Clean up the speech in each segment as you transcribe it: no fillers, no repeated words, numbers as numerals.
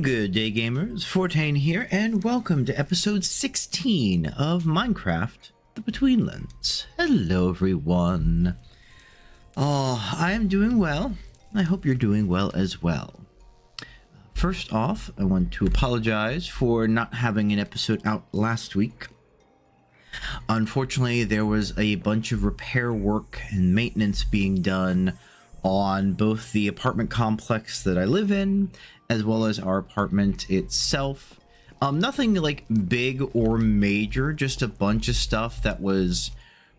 Good day, gamers. Fortane here, and welcome to episode 16 of Minecraft, the Betweenlands. Hello, everyone. I am doing well. I hope you're doing well as well. First off, I want to apologize for not having an episode out last week. Unfortunately, there was a bunch of repair work and maintenance being done on both the apartment complex that I live in, as well as our apartment itself. Nothing like big or major, just a bunch of stuff that was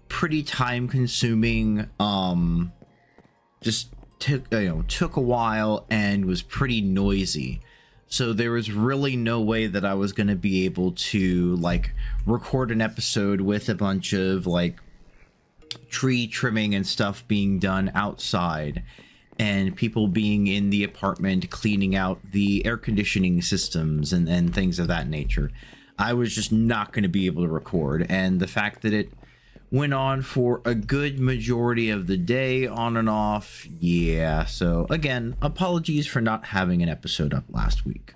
pretty time consuming. Just took a while and was pretty noisy. So there was really no way that I was going to be able to like record an episode with a bunch of like tree trimming and stuff being done outside, and people being in the apartment cleaning out the air conditioning systems and things of that nature. I was just not going to be able to record, and the fact that it went on for a good majority of the day on and off, yeah. So again, apologies for not having an episode up last week.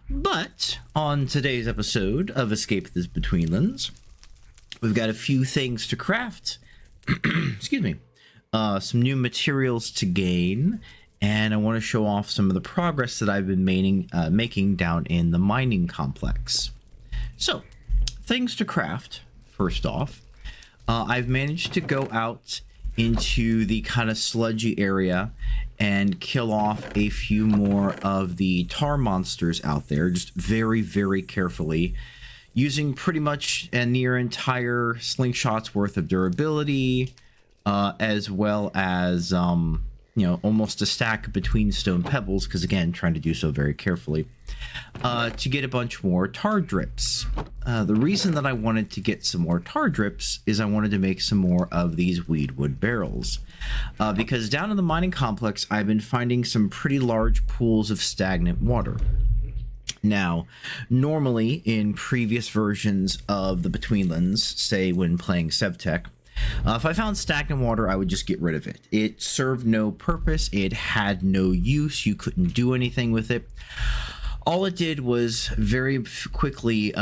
But on today's episode of Escape This Betweenlands, we've got a few things to craft. Excuse me. Some new materials to gain, and I want to show off some of the progress that I've been making down in the mining complex. So, things to craft. First off, I've managed to go out into the kind of sludgy area and kill off a few more of the tar monsters out there, just very, very carefully, using pretty much a near entire slingshot's worth of durability, as well as, almost a stack between stone pebbles, because again, trying to do so very carefully, to get a bunch more tar drips. The reason that I wanted to get some more tar drips is I wanted to make some more of these weedwood barrels. Because down in the mining complex, I've been finding some pretty large pools of stagnant water. Now, normally in previous versions of the Betweenlands, say when playing Sevtech, if I found stagnant water, I would just get rid of it. It served no purpose. It had no use. You couldn't do anything with it. All it did was very quickly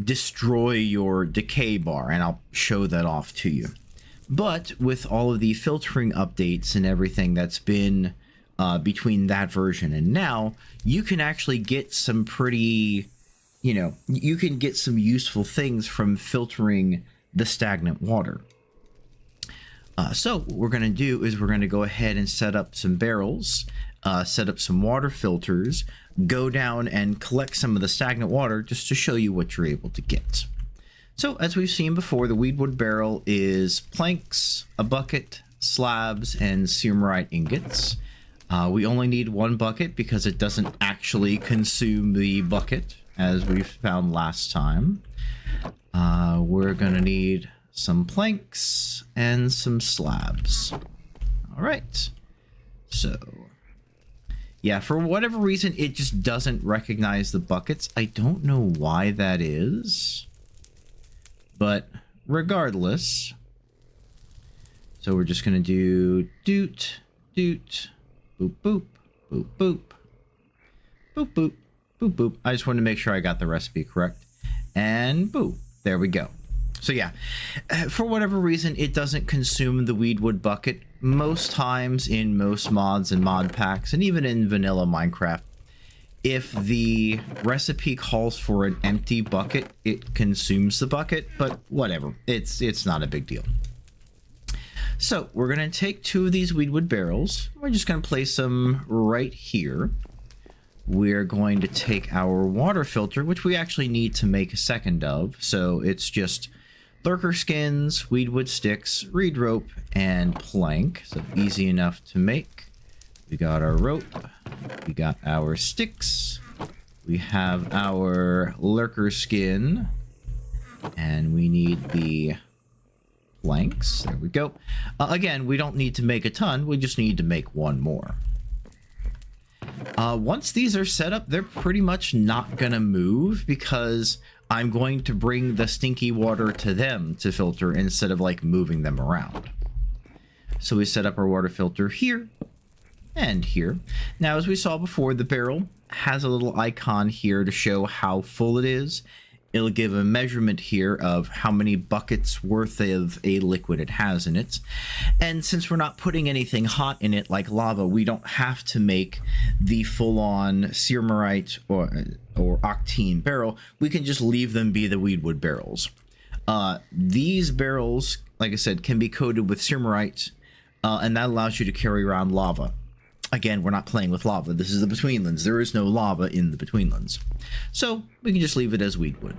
destroy your decay bar, and I'll show that off to you. But with all of the filtering updates and everything that's been between that version and now, you can actually get some pretty, you can get some useful things from filtering the stagnant water. So what we're going to do is we're going to go ahead and set up some barrels, set up some water filters, go down and collect some of the stagnant water just to show you what you're able to get. So as we've seen before, the weedwood barrel is planks, a bucket, slabs, and ceramite ingots. We only need one bucket because it doesn't actually consume the bucket, as we found last time. We're gonna need some planks and some slabs. All right. So, yeah, for whatever reason, it just doesn't recognize the buckets. I don't know why that is, but regardless. So we're just gonna do doot, doot, boop, boop, boop, boop, boop, boop, boop, boop. I just wanted to make sure I got the recipe correct. And boop, there we go. So yeah, for whatever reason, it doesn't consume the weedwood bucket. Most times in most mods and mod packs, and even in vanilla Minecraft, if the recipe calls for an empty bucket, it consumes the bucket, but whatever, it's not a big deal. So we're gonna take two of these weedwood barrels. We're just gonna place them right here. We're going to take our water filter, which we actually need to make a second of. So it's just lurker skins, weedwood sticks, reed rope, and plank. So easy enough to make. We got our rope. We got our sticks. We have our lurker skin. And we need the planks. There we go. Again, we don't need to make a ton. We just need to make one more. Once these are set up, they're pretty much not gonna move because I'm going to bring the stinky water to them to filter instead of like moving them around. So we set up our water filter here and here. Now, as we saw before, the barrel has a little icon here to show how full it is. It'll give a measurement here of how many buckets worth of a liquid it has in it. And since we're not putting anything hot in it like lava, we don't have to make the full-on ceramite or octene barrel. We can just leave them be the weedwood barrels. These barrels, like I said, can be coated with ceramite, and that allows you to carry around lava. Again, we're not playing with lava. This is the Betweenlands. There is no lava in the Betweenlands. So we can just leave it as weedwood.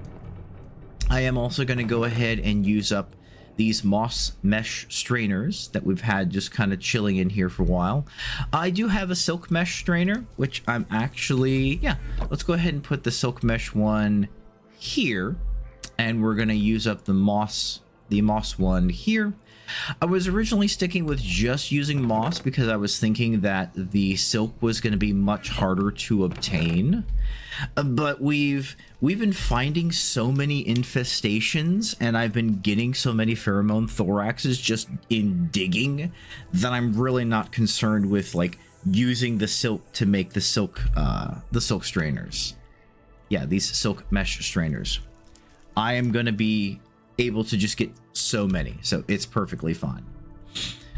I am also going to go ahead and use up these moss mesh strainers that we've had just kind of chilling in here for a while. I do have a silk mesh strainer, which I'm actually, yeah, let's go ahead and put the silk mesh one here. And we're going to use up the moss one here. I was originally sticking with just using moss because I was thinking that the silk was going to be much harder to obtain. But we've been finding so many infestations, and I've been getting so many pheromone thoraxes just in digging that I'm really not concerned with like using the silk to make the silk strainers. Yeah, these silk mesh strainers. I am going to be able to just get so many, so it's perfectly fine.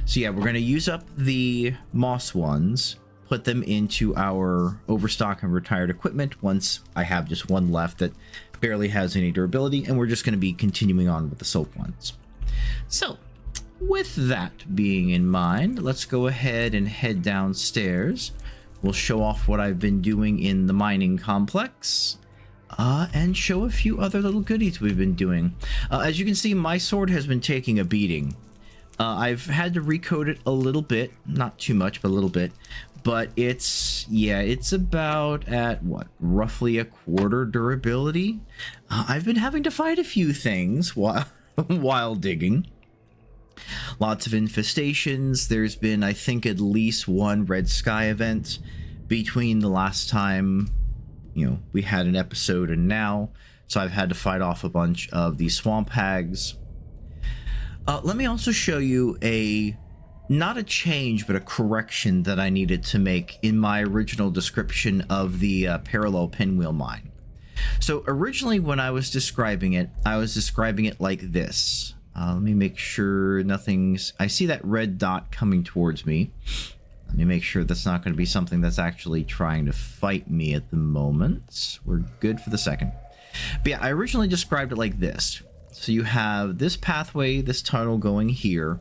So yeah, we're going to use up the moss ones, put them into our overstock and retired equipment once I have just one left that barely has any durability, and we're just going to be continuing on with the silk ones. So with that being in mind, let's go ahead and head downstairs. We'll show off what I've been doing in the mining complex. And show a few other little goodies we've been doing. As you can see, my sword has been taking a beating. I've had to recoat it a little bit, not too much, but a little bit. But it's about at what, roughly a quarter durability. I've been having to fight a few things while digging. Lots of infestations. There's been, I think, at least one red sky event between the last time we had an episode and now, so I've had to fight off a bunch of these swamp hags. Let me also show you not a change, but a correction that I needed to make in my original description of the parallel pinwheel mine. So originally when I was describing it like this. Let me make sure I see that red dot coming towards me. Let me make sure that's not going to be something that's actually trying to fight me at the moment. We're good for the second. But yeah, I originally described it like this. So you have this pathway, this tunnel going here.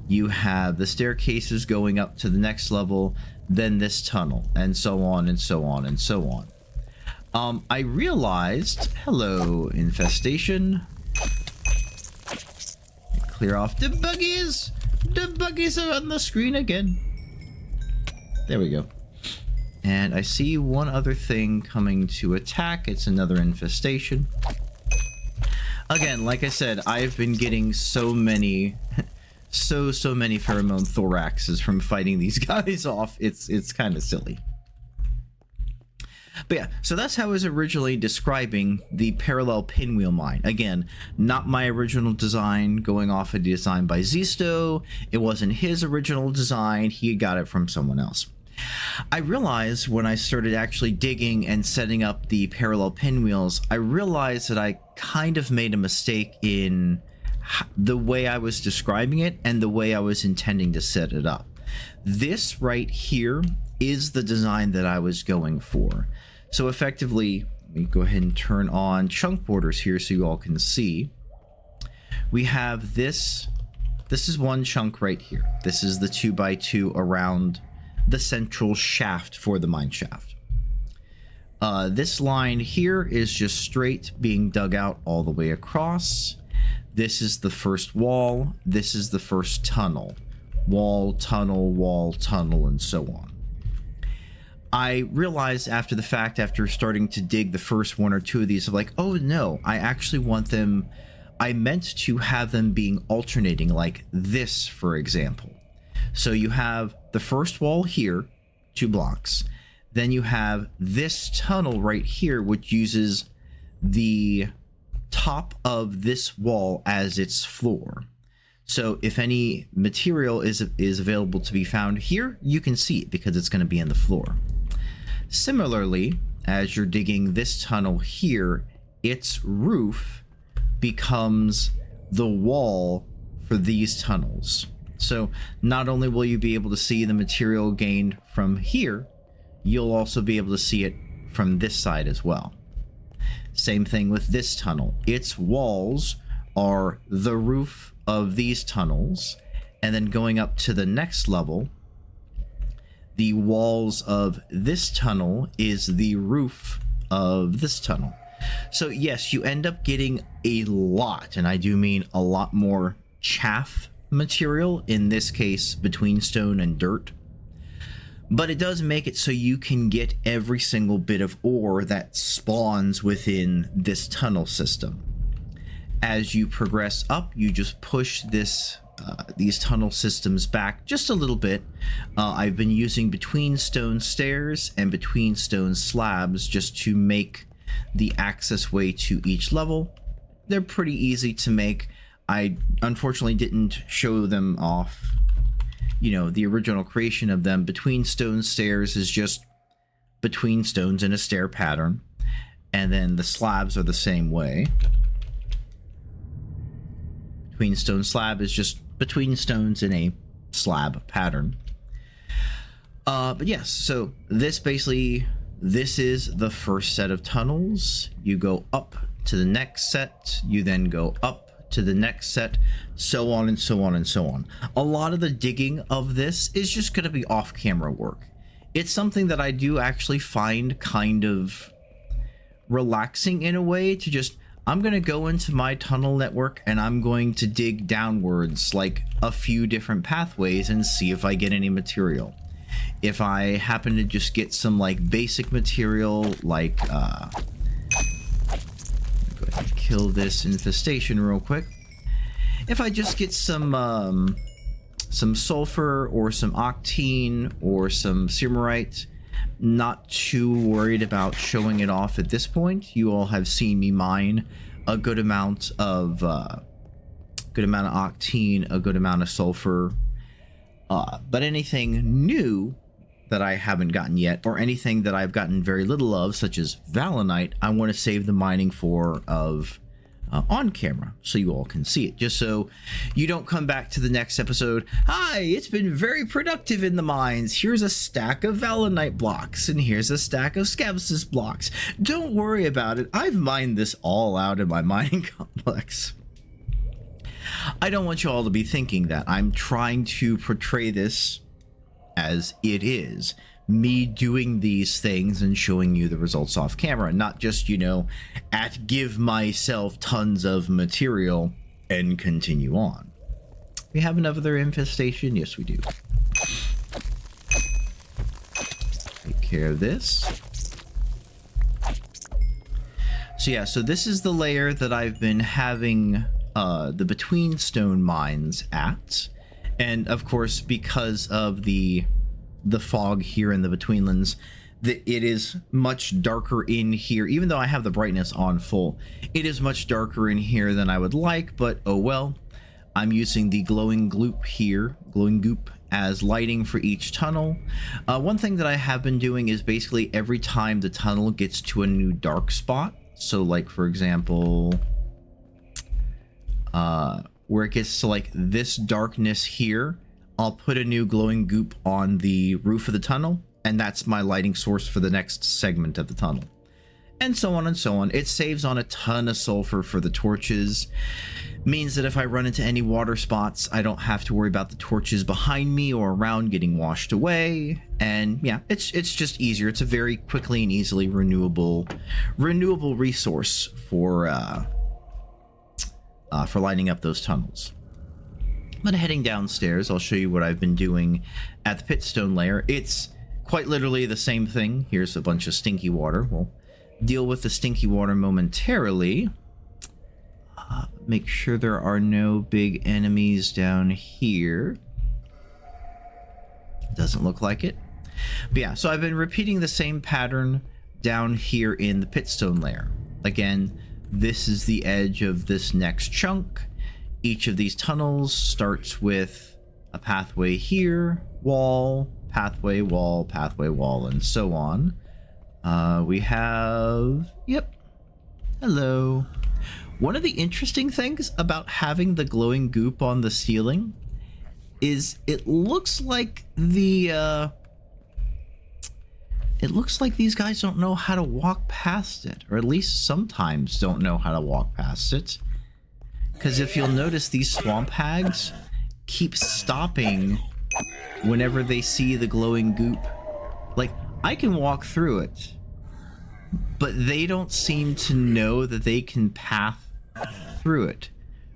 You have the staircases going up to the next level, then this tunnel, and so on and so on and so on. I realized, hello, infestation. Clear off the buggies. The buggies are on the screen again. There we go. And I see one other thing coming to attack. It's another infestation. Again, like I said, I've been getting so many pheromone thoraxes from fighting these guys off. It's kind of silly. But yeah, so that's how I was originally describing the parallel pinwheel mine. Again, not my original design, going off a design by Zisto. It wasn't his original design. He got it from someone else. I realized when I started actually digging and setting up the parallel pinwheels, I realized that I kind of made a mistake in the way I was describing it and the way I was intending to set it up. This right here is the design that I was going for. So effectively, let me go ahead and turn on chunk borders here so you all can see. We have this. This is one chunk right here. This is the 2x2 around the central shaft for the mine shaft. This line here is just straight being dug out all the way across. This is the first wall. This is the first tunnel. Wall, tunnel, and so on. I realized after the fact, after starting to dig the first one or two of these, I'm like, oh no, I actually want them, I meant to have them being alternating like this, for example. So you have the first wall here, 2 blocks. Then you have this tunnel right here, which uses the top of this wall as its floor. So if any material is available to be found here, you can see it because it's going to be in the floor. Similarly, as you're digging this tunnel here, its roof becomes the wall for these tunnels. So not only will you be able to see the material gained from here, you'll also be able to see it from this side as well. Same thing with this tunnel. Its walls are the roof of these tunnels, and then going up to the next level, the walls of this tunnel is the roof of this tunnel. So yes, you end up getting a lot, and I do mean a lot more chaff material, in this case between stone and dirt, but it does make it so you can get every single bit of ore that spawns within this tunnel system. As you progress up, you just push these tunnel systems back just a little bit. I've been using between stone stairs and between stone slabs just to make the access way to each level. They're pretty easy to make. I unfortunately didn't show them off, you know, the original creation of them. Between stone stairs is just between stones in a stair pattern, and then the slabs are the same way. Between stone slab is just between stones in a slab pattern. But yes, so this is the first set of tunnels. You go up to the next set, you then go up to the next set, so on and so on and so on. A lot of the digging of this is just going to be off-camera work. It's something that I do actually find kind of relaxing in a way, to just, I'm going to go into my tunnel network and I'm going to dig downwards like a few different pathways and see if I get any material. If I happen to just get some like basic material, like go ahead and kill this infestation real quick. If I just get some sulfur or some octine or some ceramite, not too worried about showing it off at this point. You all have seen me mine a good amount of octine, a good amount of sulfur, but anything new that I haven't gotten yet, or anything that I've gotten very little of, such as valinite, I want to save the mining for on camera so you all can see it, just so you don't come back to the next episode. Hi, it's been very productive in the mines. Here's a stack of valinite blocks, and here's a stack of scabious blocks. Don't worry about it. I've mined this all out in my mining complex. I don't want you all to be thinking that. I'm trying to portray this as it is, me doing these things and showing you the results off camera, not just, you know, give myself tons of material and continue on. We have another infestation. Yes, we do. Take care of this. So yeah, so this is the layer that I've been having the between stone mines at. And of course, because of the fog here in the Betweenlands, it is much darker in here. Even though I have the brightness on full, it is much darker in here than I would like, but oh well. I'm using the glowing goop as lighting for each tunnel. One thing that I have been doing is basically every time the tunnel gets to a new dark spot, so like for example, where it gets to like this darkness here, I'll put a new glowing goop on the roof of the tunnel, and that's my lighting source for the next segment of the tunnel. And so on and so on. It saves on a ton of sulfur for the torches. Means that if I run into any water spots, I don't have to worry about the torches behind me or around getting washed away. And yeah, it's just easier. It's a very quickly and easily renewable resource for lighting up those tunnels. But heading downstairs, I'll show you what I've been doing at the pitstone layer. It's quite literally the same thing. Here's a bunch of stinky water. We'll deal with the stinky water momentarily. Make sure there are no big enemies down here. Doesn't look like it. But yeah, so I've been repeating the same pattern down here in the pitstone layer. Again, this is the edge of this next chunk. Each of these tunnels starts with a pathway here, wall, pathway, wall, and so on. We have... Yep. Hello. One of the interesting things about having the glowing goop on the ceiling is it looks like the, it looks like these guys don't know how to walk past it, or at least sometimes don't know how to walk past it. Because if you'll notice, these swamp hags keep stopping whenever they see the glowing goop. Like, I can walk through it, but they don't seem to know that they can path through it,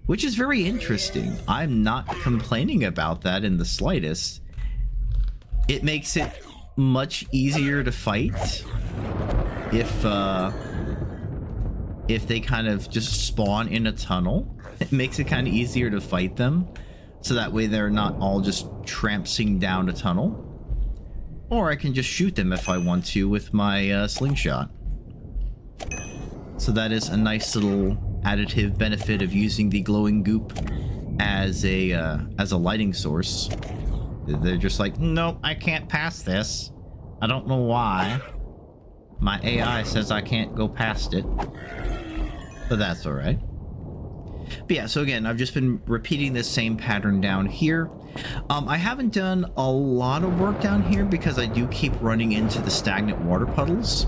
which is very interesting. I'm not complaining about that in the slightest. It makes it much easier to fight if they kind of just spawn in a tunnel. It makes it kind of easier to fight them, so that way they're not all just trampsing down a tunnel. Or I can just shoot them if I want to with my slingshot. So that is a nice little additive benefit of using the glowing goop as a lighting source. They're just like, nope, I can't pass this. I don't know why. My AI says I can't go past it. But that's alright. But yeah, so again, I've just been repeating this same pattern down here. I haven't done a lot of work down here because I do keep running into the stagnant water puddles.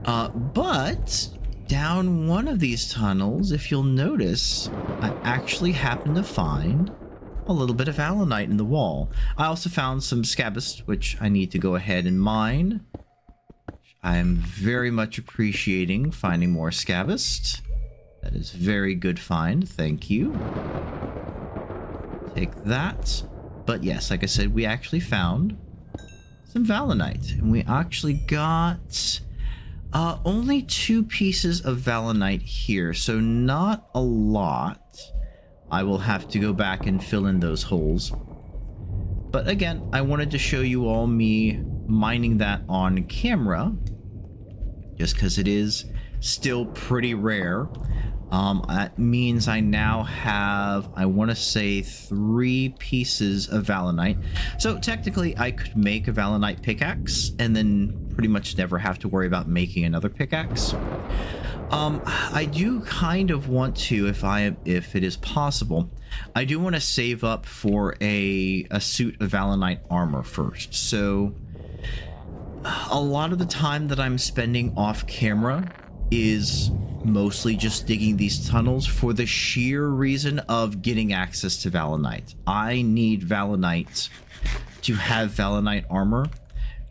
But down one of these tunnels, if you'll notice, I actually happened to find a little bit of allanite in the wall. I also found some scabbist, which I need to go ahead and mine. I'm very much appreciating finding more scabbist. That is very good find, thank you. Take that. But yes, like I said, we actually found some vallenite, and we actually got only 2 pieces of vallenite here, so not a lot. I will have to go back and fill in those holes. But again, I wanted to show you all me mining that on camera, just because it is still pretty rare. That means I now have, I want to say, 3 pieces of vallenite. So technically I could make a vallenite pickaxe and then pretty much never have to worry about making another pickaxe. I do kind of want to, if it is possible, I do want to save up for a suit of vallenite armor first. So a lot of the time that I'm spending off camera is mostly just digging these tunnels for the sheer reason of getting access to vallenite. I need vallenite to have vallenite armor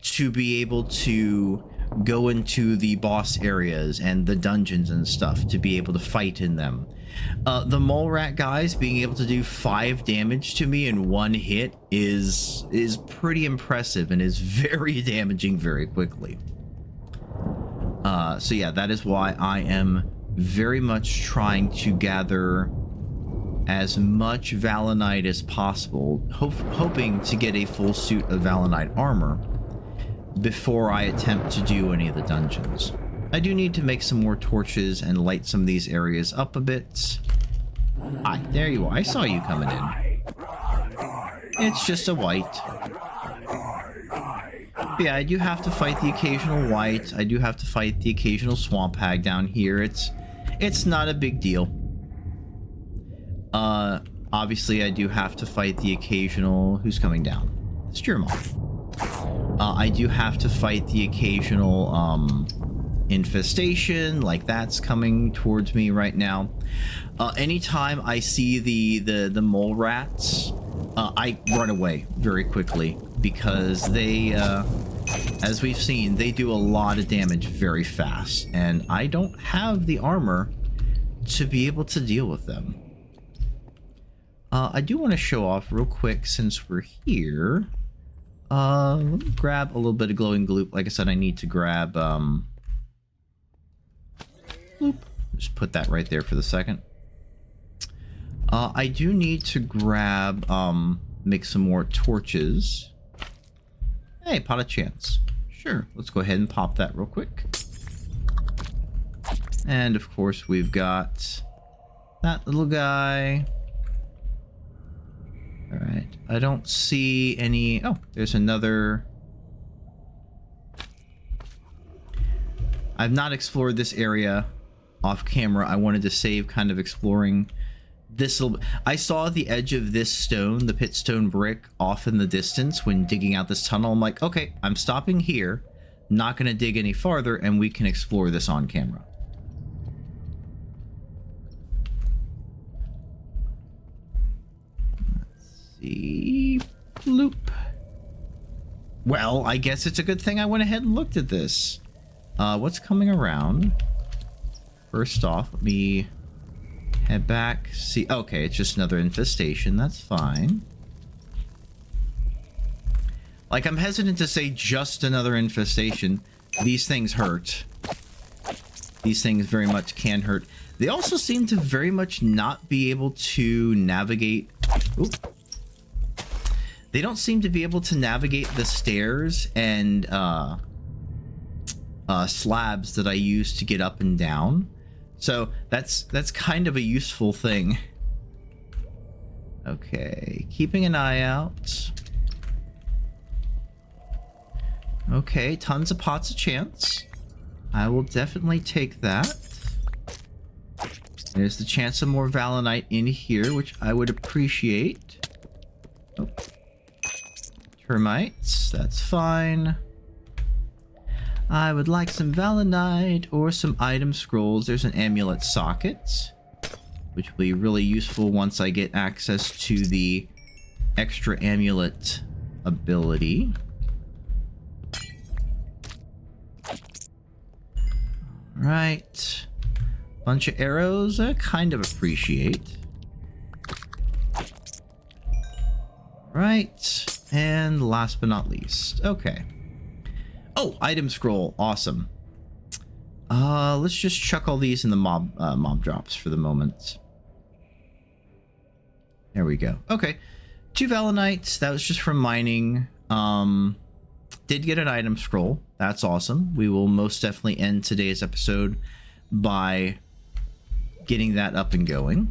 to be able to go into the boss areas and the dungeons and stuff, to be able to fight in them. The mole rat guys being able to do 5 damage to me in 1 hit is pretty impressive and is very damaging very quickly. So yeah, that is why I am very much trying to gather as much vallenite as possible, hoping to get a full suit of vallenite armor before I attempt to do any of the dungeons. I do need to make some more torches and light some of these areas up a bit. Hi, there you are. I saw you coming in. It's just a white. But yeah, I do have to fight the occasional white. I do have to fight the occasional swamp hag down here. It's not a big deal. Obviously I do have to fight the occasional... Who's coming down? It's Jermoth. I do have to fight the occasional infestation, like that's coming towards me right now. Anytime I see the mole rats, I run away very quickly because they, as we've seen, they do a lot of damage very fast, and I don't have the armor to be able to deal with them. I do want to show off real quick since we're here. Let me grab a little bit of glowing gloop. Like I said, I need to grab, just put that right there for the second. I do need to grab, make some more torches. Hey, pot of chance. Sure, let's go ahead and pop that real quick. And of course, we've got that little guy. All right, I don't see any... Oh, there's another... I've not explored this area off camera. I wanted to save kind of exploring this little. I saw the edge of this stone, the pitstone brick, off in the distance when digging out this tunnel. I'm like, okay, I'm stopping here, not going to dig any farther, and we can explore this on camera. Let's see. Loop. Well, I guess it's a good thing I went ahead and looked at this. What's coming around? First off, let me head back. See, okay, it's just another infestation. That's fine. Like, I'm hesitant to say just another infestation. These things hurt. These things very much can hurt. They also seem to very much not be able to navigate. Oop. They don't seem to be able to navigate the stairs and slabs that I use to get up and down. So that's kind of a useful thing. Okay, keeping an eye out. Okay, tons of pots of chance. I will definitely take that. There's the chance of more Valenite in here, which I would appreciate. Oh. Termites, that's fine. I would like some Valenite or some item scrolls. There's an amulet socket, which will be really useful once I get access to the extra amulet ability. Right. Bunch of arrows, I kind of appreciate. Right. And last but not least. Okay. Oh, item scroll. Awesome. Let's just chuck all these in the mob drops for the moment. There we go. Okay. 2 Valenites. That was just from mining. Did get an item scroll. That's awesome. We will most definitely end today's episode by getting that up and going.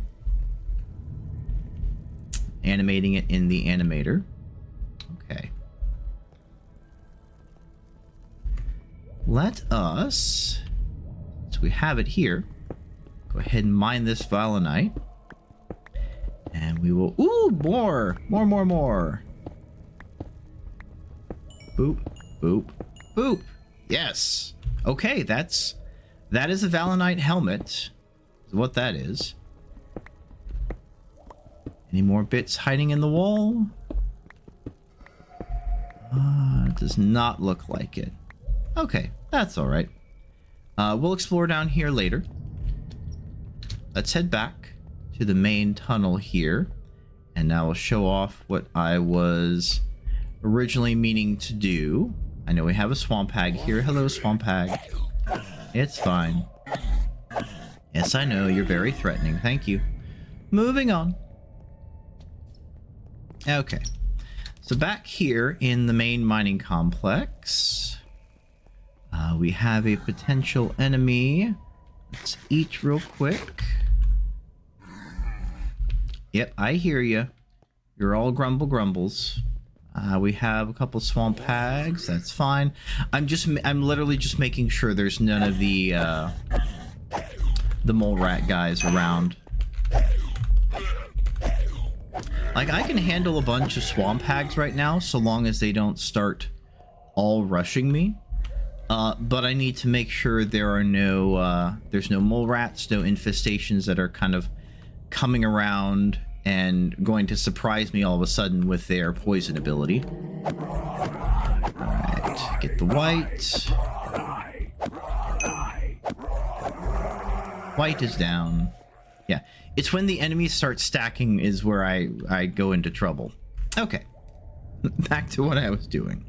Animating it in the animator. Okay. Let us, so we have it here, go ahead and mine this Valenite. And we will, ooh, more. Boop, boop, boop. Yes. Okay, that is a Valenite helmet. Is what that is. Any more bits hiding in the wall? It does not look like it. Okay, that's all right. We'll explore down here later. Let's head back to the main tunnel here. And now I'll show off what I was originally meaning to do. I know we have a swamp hag here. Hello, swamp hag. It's fine. Yes, I know. You're very threatening. Thank you. Moving on. Okay. So back here in the main mining complex, we have a potential enemy. Let's eat real quick. Yep, I hear you. You're all grumbles. We have a couple swamp hags. That's fine. I'm literally just making sure there's none of the mole rat guys around. Like, I can handle a bunch of swamp hags right now, so long as they don't start all rushing me. But I need to make sure there are no, there's no mole rats, no infestations that are kind of coming around and going to surprise me all of a sudden with their poison ability. Alright, get the white. White is down. Yeah, it's when the enemies start stacking is where I go into trouble. Okay, back to what I was doing.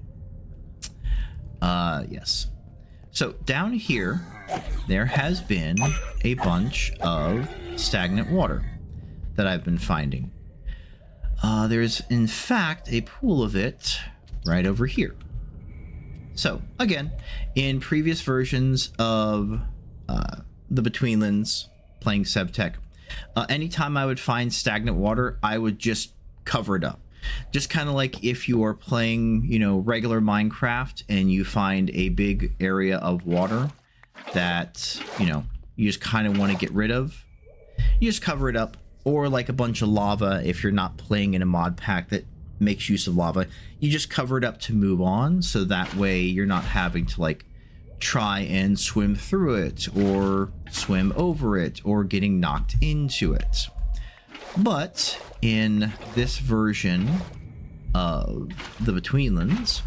Yes. So down here, there has been a bunch of stagnant water that I've been finding. There's in fact a pool of it right over here. So again, in previous versions of the Betweenlands, playing Sevtech, anytime I would find stagnant water, I would just cover it up. Just kind of like if you are playing, you know, regular Minecraft and you find a big area of water, that, you know, you just kind of want to get rid of, you just cover it up. Or like a bunch of lava, if you're not playing in a mod pack that makes use of lava, you just cover it up to move on, so that way you're not having to like try and swim through it or swim over it or getting knocked into it. But in this version of the Betweenlands,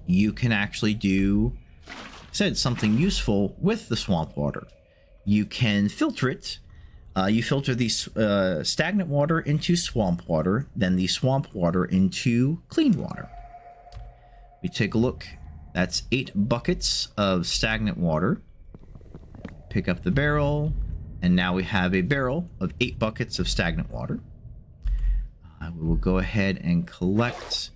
you can actually do, something useful with the swamp water. You can filter it. You filter the stagnant water into swamp water, then the swamp water into clean water. We take a look. That's 8 buckets of stagnant water. Pick up the barrel, and now we have a barrel of 8 buckets of stagnant water. We will go ahead and collect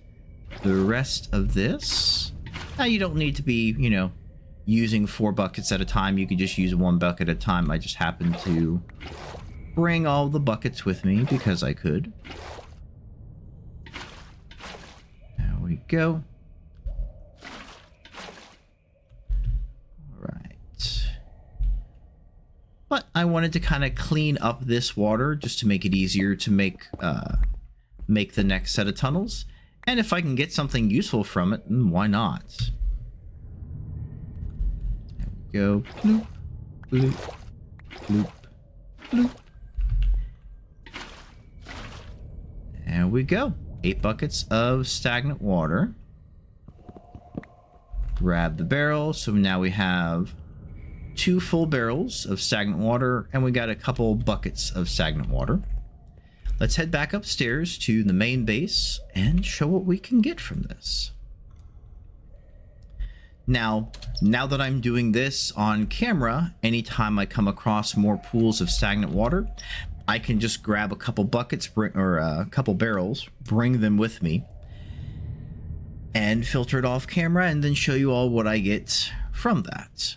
the rest of this. Now, you don't need to be, you know, using 4 buckets at a time. You could just use 1 bucket at a time. I just happen to bring all the buckets with me because I could. There we go. All right. But I wanted to kind of clean up this water just to make it easier to make the next set of tunnels. And if I can get something useful from it, why not? There we go. Bloop, bloop, bloop, bloop. There we go. 8 buckets of stagnant water. Grab the barrel. So now we have 2 full barrels of stagnant water, and we got a couple buckets of stagnant water. Let's head back upstairs to the main base and show what we can get from this. Now that I'm doing this on camera, anytime I come across more pools of stagnant water, I can just grab a couple buckets or a couple barrels, bring them with me, and filter it off camera, and then show you all what I get from that.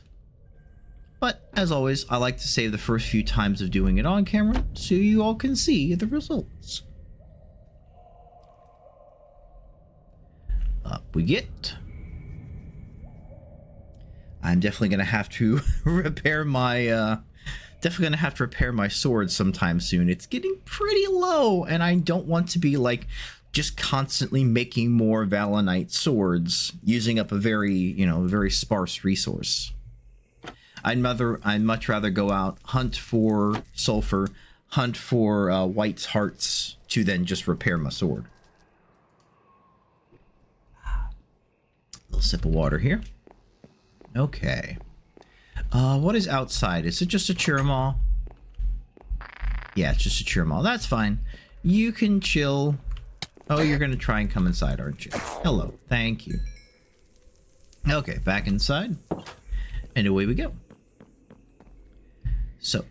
But as always, I like to save the first few times of doing it on camera so you all can see the results. Up we get. I'm definitely going to have to repair my sword sometime soon. It's getting pretty low, and I don't want to be like just constantly making more Valenite swords, using up a very sparse resource. I'd much rather go out, hunt for sulfur, hunt for white's hearts, to then just repair my sword. A little sip of water here. Okay. What is outside? Is it just a Chiramaw? Yeah, it's just a Chiramaw. That's fine. You can chill. Oh, you're going to try and come inside, aren't you? Hello. Thank you. Okay, back inside. And away we go. So.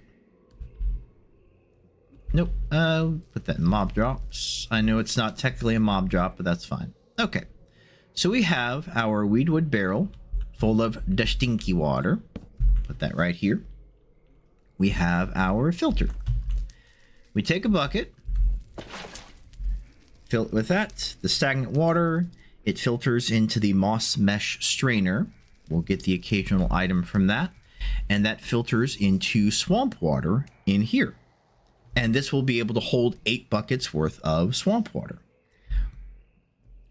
Nope. Put that in mob drops. I know it's not technically a mob drop, but that's fine. Okay. So we have our weedwood barrel full of the stinky water. Put that right here. We have our filter. We take a bucket, fill it with that, the stagnant water. It filters into the moss mesh strainer. We'll get the occasional item from that. And that filters into swamp water in here. And this will be able to hold 8 buckets worth of swamp water.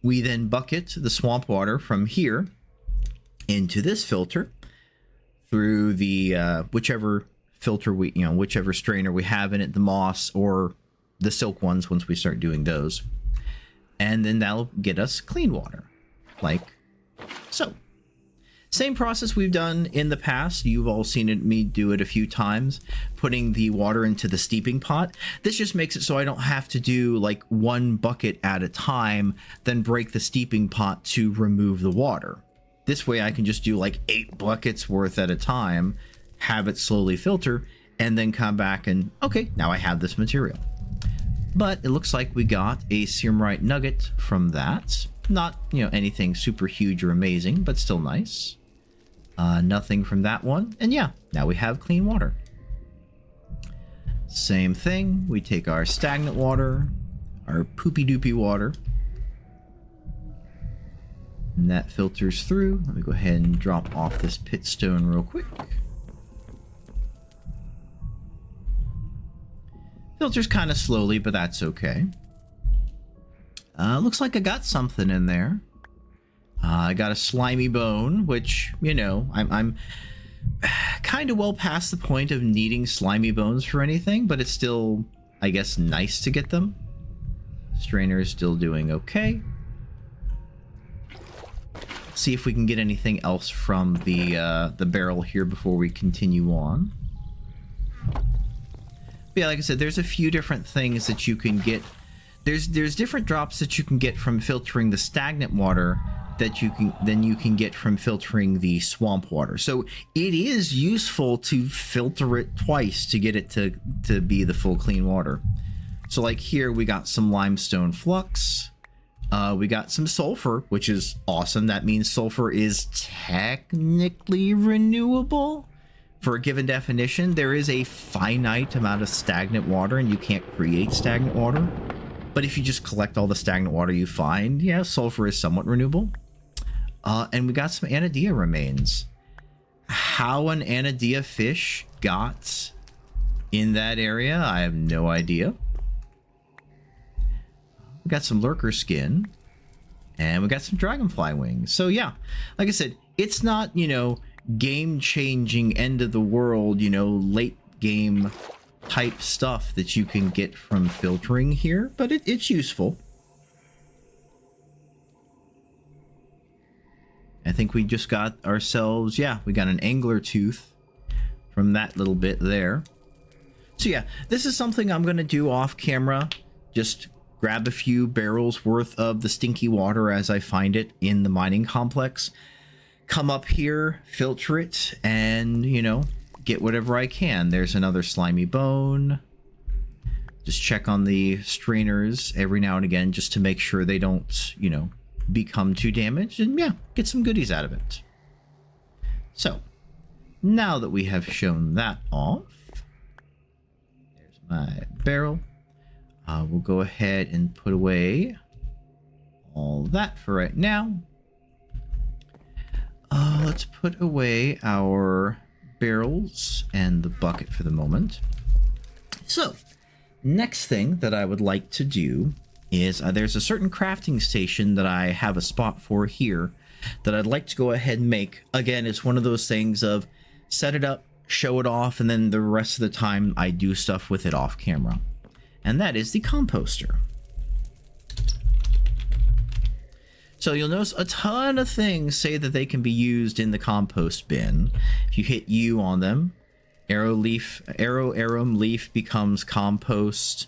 We then bucket the swamp water from here into this filter through the whichever filter whichever strainer we have in it, the moss or the silk ones once we start doing those. And then that'll get us clean water, like so. Same process we've done in the past. You've all seen me do it a few times, putting the water into the steeping pot. This just makes it so I don't have to do like 1 bucket at a time, then break the steeping pot to remove the water. This way I can just do like 8 buckets worth at a time, have it slowly filter, and then come back and, okay, now I have this material. But it looks like we got a Searmite nugget from that. Not, anything super huge or amazing, but still nice. Nothing from that one. And yeah, now we have clean water. Same thing. We take our stagnant water, our poopy doopy water. And that filters through. Let me go ahead and drop off this pit stone real quick. Filters kind of slowly, but that's okay. Looks like I got something in there. I got a slimy bone, which, you know, I'm kind of well past the point of needing slimy bones for anything, but it's still, I guess, nice to get them. Strainer is still doing okay. See if we can get anything else from the barrel here before we continue on. But yeah, like I said, there's a few different things that you can get. There's different drops that you can get from filtering the stagnant water that you can get from filtering the swamp water. So it is useful to filter it twice to get it to be the full clean water. So like here we got some limestone flux. We got some sulfur, which is awesome. That means sulfur is technically renewable. For a given definition, there is a finite amount of stagnant water and you can't create stagnant water. But if you just collect all the stagnant water you find, yeah, sulfur is somewhat renewable. And we got some Anadia remains. How an Anadia fish got in that area, I have no idea. We got some lurker skin. And we got some dragonfly wings. So yeah, like I said, it's not, you know, game-changing, end of the world, you know, late game type stuff that you can get from filtering here, but it's useful. I think we just got ourselves, yeah, we got an angler tooth from that little bit there. So yeah, this is something I'm going to do off camera. Just grab a few barrels worth of the stinky water as I find it in the mining complex. Come up here, filter it, and, you know, get whatever I can. There's another slimy bone. Just check on the strainers every now and again just to make sure they don't, you know, become too damaged, and yeah, get some goodies out of it. So now that we have shown that off, there's my barrel. We'll go ahead and put away all that for right now. Let's put away our barrels and the bucket for the moment. So next thing that I would like to do is there's a certain crafting station that I have a spot for here that I'd like to go ahead and make. Again, it's one of those things of set it up, show it off, and then the rest of the time I do stuff with it off camera. And that is the composter. So you'll notice a ton of things say that they can be used in the compost bin. If you hit U on them, arum leaf becomes compost.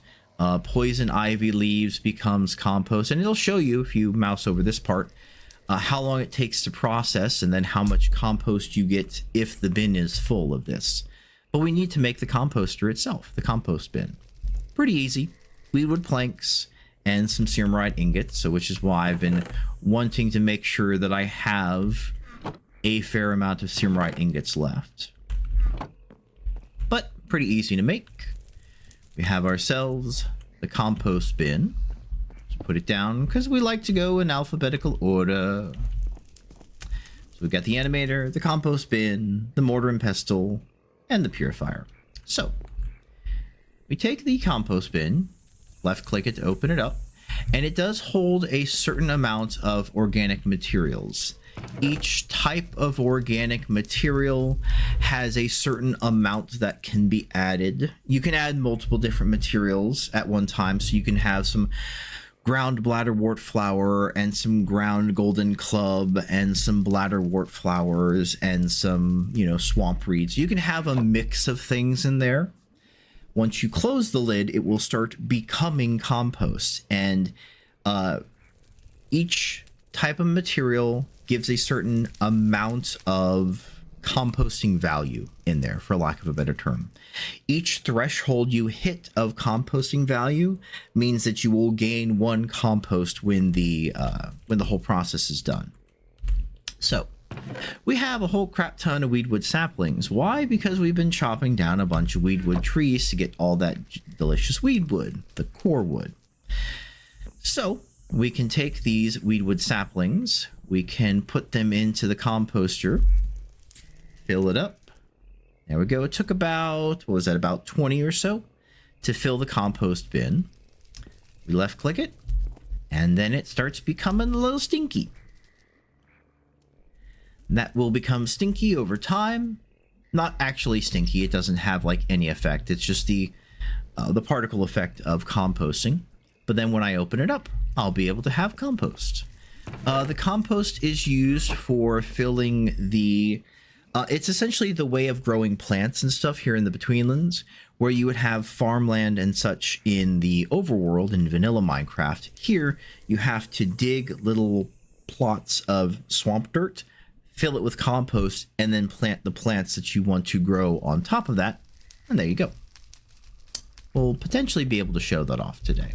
Poison ivy leaves becomes compost, and it'll show you, if you mouse over this part, how long it takes to process and then how much compost you get if the bin is full of this. But we need to make the composter itself, the compost bin. Pretty easy. Weedwood planks and some ceramite ingots, so which is why I've been wanting to make sure that I have a fair amount of ceramite ingots left. But pretty easy to make. We have ourselves the compost bin. Let's put it down because we like to go in alphabetical order. So we've got the animator, the compost bin, the mortar and pestle, and the purifier. So we take the compost bin, left click it to open it up, and it does hold a certain amount of organic materials. Each type of organic material has a certain amount that can be added. You can add multiple different materials at one time, so you can have some ground bladderwort flower and some ground golden club and some bladderwort flowers and some, you know, swamp reeds. You can have a mix of things in there. Once you close the lid, it will start becoming compost, and each type of material gives a certain amount of composting value in there, for lack of a better term. Each threshold you hit of composting value means that you will gain one compost when the whole process is done. So we have a whole crap ton of weedwood saplings. Why? Because we've been chopping down a bunch of weedwood trees to get all that delicious weedwood, the core wood. So we can take these weedwood saplings, we can put them into the composter, fill it up. There we go. It took about, what was that, about 20 or so to fill the compost bin. We left click it, and then it starts becoming a little stinky. That will become stinky over time. Not actually stinky. It doesn't have like any effect. It's just the particle effect of composting. But then when I open it up, I'll be able to have compost. The compost is used for filling the... it's essentially the way of growing plants and stuff here in the Betweenlands, where you would have farmland and such in the overworld in vanilla Minecraft. Here, you have to dig little plots of swamp dirt, fill it with compost, and then plant the plants that you want to grow on top of that. And there you go. We'll potentially be able to show that off today.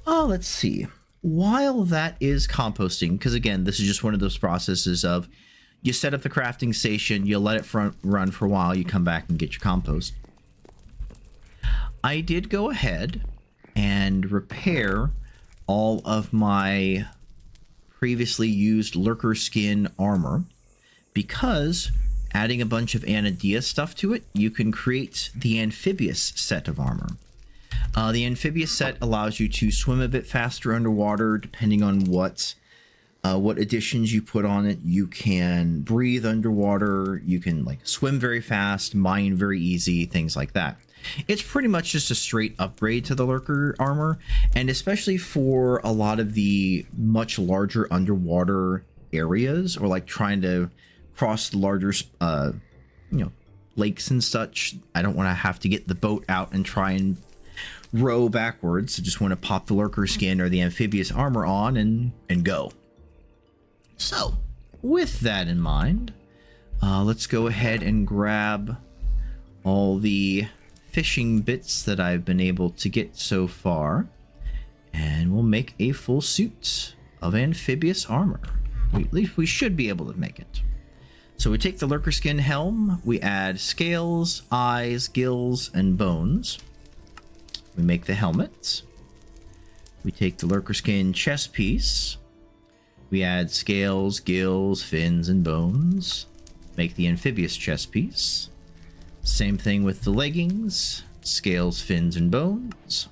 Let's see. While that is composting, because again, this is just one of those processes of you set up the crafting station, you let it run for a while, you come back and get your compost. I did go ahead and repair all of my previously used lurker skin armor, because adding a bunch of Anadia stuff to it, you can create the amphibious set of armor. The amphibious set allows you to swim a bit faster underwater, depending on what additions you put on it. You can breathe underwater, you can like swim very fast, mine very easy, things like that. It's pretty much just a straight upgrade to the lurker armor, and especially for a lot of the much larger underwater areas, or like trying to cross the larger lakes and such. I don't want to have to get the boat out and try and row backwards. I just want to pop the lurker skin or the amphibious armor on and go. So with that in mind, let's go ahead and grab all the fishing bits that I've been able to get so far, and we'll make a full suit of amphibious armor. At least we should be able to make it. So we take the lurker skin helm, we add scales, eyes, gills, and bones. We make the helmet. We take the lurker skin chest piece. We add scales, gills, fins, and bones. Make the amphibious chest piece. Same thing with the leggings. Scales, fins, and bones.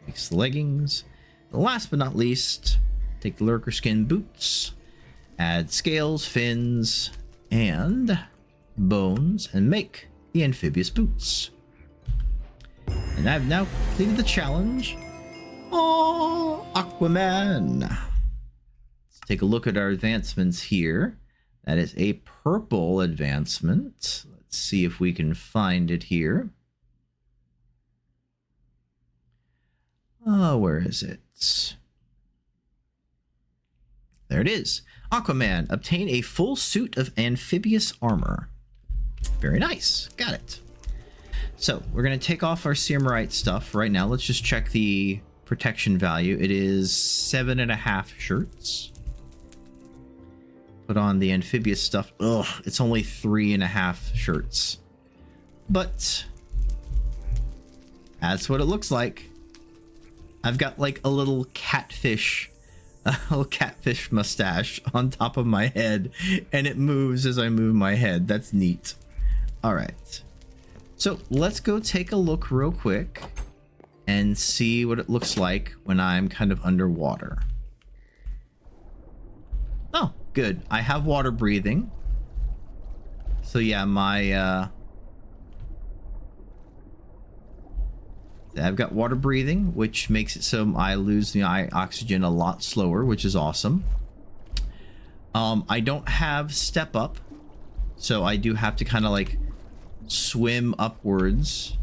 Makes the leggings. And last but not least, take the lurker skin boots. Add scales, fins, and bones, and make the amphibious boots. And I've now completed the challenge. Oh, Aquaman. Let's take a look at our advancements here. That is a purple advancement. Let's see if we can find it here. Oh, where is it? There it is. Aquaman, obtain a full suit of amphibious armor. Very nice. Got it. So we're going to take off our Semerite stuff right now. Let's just check the protection value. It is 7.5 shirts. Put on the amphibious stuff. Ugh, it's only 3.5 shirts. But that's what it looks like. I've got like a little catfish mustache on top of my head, and it moves as I move my head. That's neat. All right. So let's go take a look real quick and see what it looks like when I'm kind of underwater. Oh, good. I have water breathing. So yeah, I've got water breathing, which makes it so I lose the oxygen a lot slower, which is awesome. I don't have step up, so I do have to kind of like swim upwards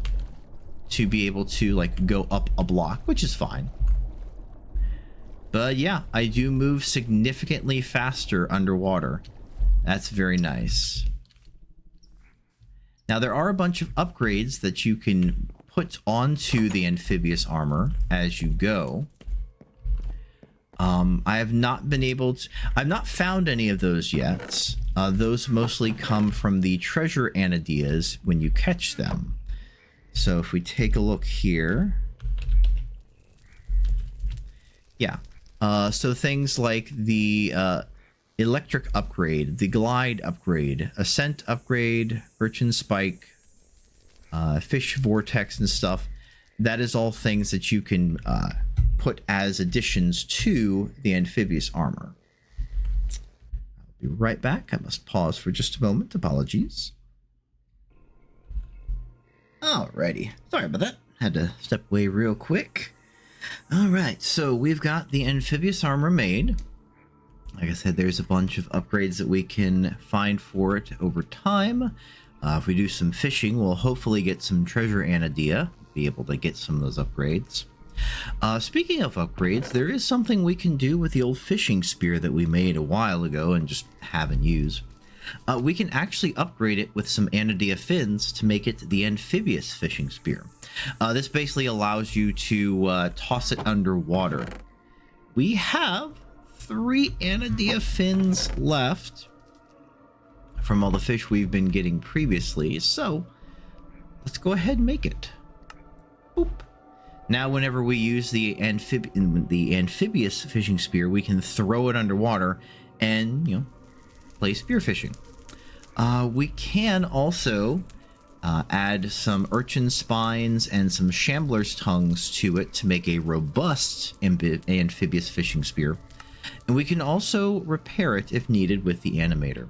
to be able to like go up a block, which is fine. But yeah, I do move significantly faster underwater. That's very nice. Now there are a bunch of upgrades that you can put onto the amphibious armor as you go. I've not found any of those yet. Those mostly come from the treasure Anadias when you catch them. So if we take a look here. Yeah, So things like the electric upgrade, the glide upgrade, ascent upgrade, urchin spike, fish vortex and stuff, that is all things that you can put as additions to the amphibious armor. I'll be right back. I must pause for just a moment. Apologies. Alrighty. Sorry about that. Had to step away real quick. Alright, so we've got the amphibious armor made. Like I said, there's a bunch of upgrades that we can find for it over time. If we do some fishing, we'll hopefully get some treasure anadia, be able to get some of those upgrades. Speaking of upgrades, there is something we can do with the old fishing spear that we made a while ago and just haven't used. We can actually upgrade it with some anadia fins to make it the amphibious fishing spear. This basically allows you to toss it underwater. We have 3 anadia fins left from all the fish we've been getting previously, so let's go ahead and make it. Boop. Now whenever we use the amphibious fishing spear, we can throw it underwater and, you know, play spear fishing. We can also add some urchin spines and some shambler's tongues to it to make a robust amphibious fishing spear. And we can also repair it if needed with the animator.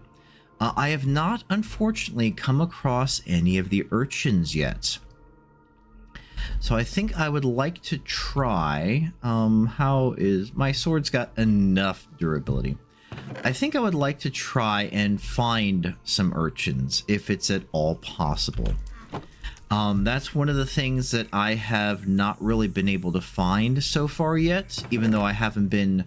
I have not, unfortunately, come across any of the urchins yet. So I think I would like to try, how is, my sword's got enough durability. I think I would like to try and find some urchins if it's at all possible. That's one of the things that I have not really been able to find so far yet, even though I haven't been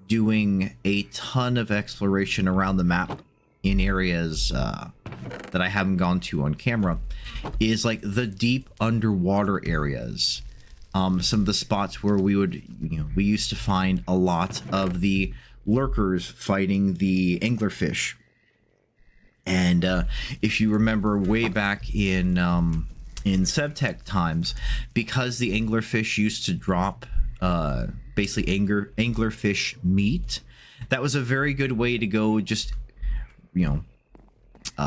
doing a ton of exploration around the map in areas that I haven't gone to on camera, is like the deep underwater areas. Some of the spots where we would, we used to find a lot of the lurkers fighting the anglerfish. And if you remember way back in Sevtech times, because the anglerfish used to drop basically anglerfish meat, that was a very good way to go just,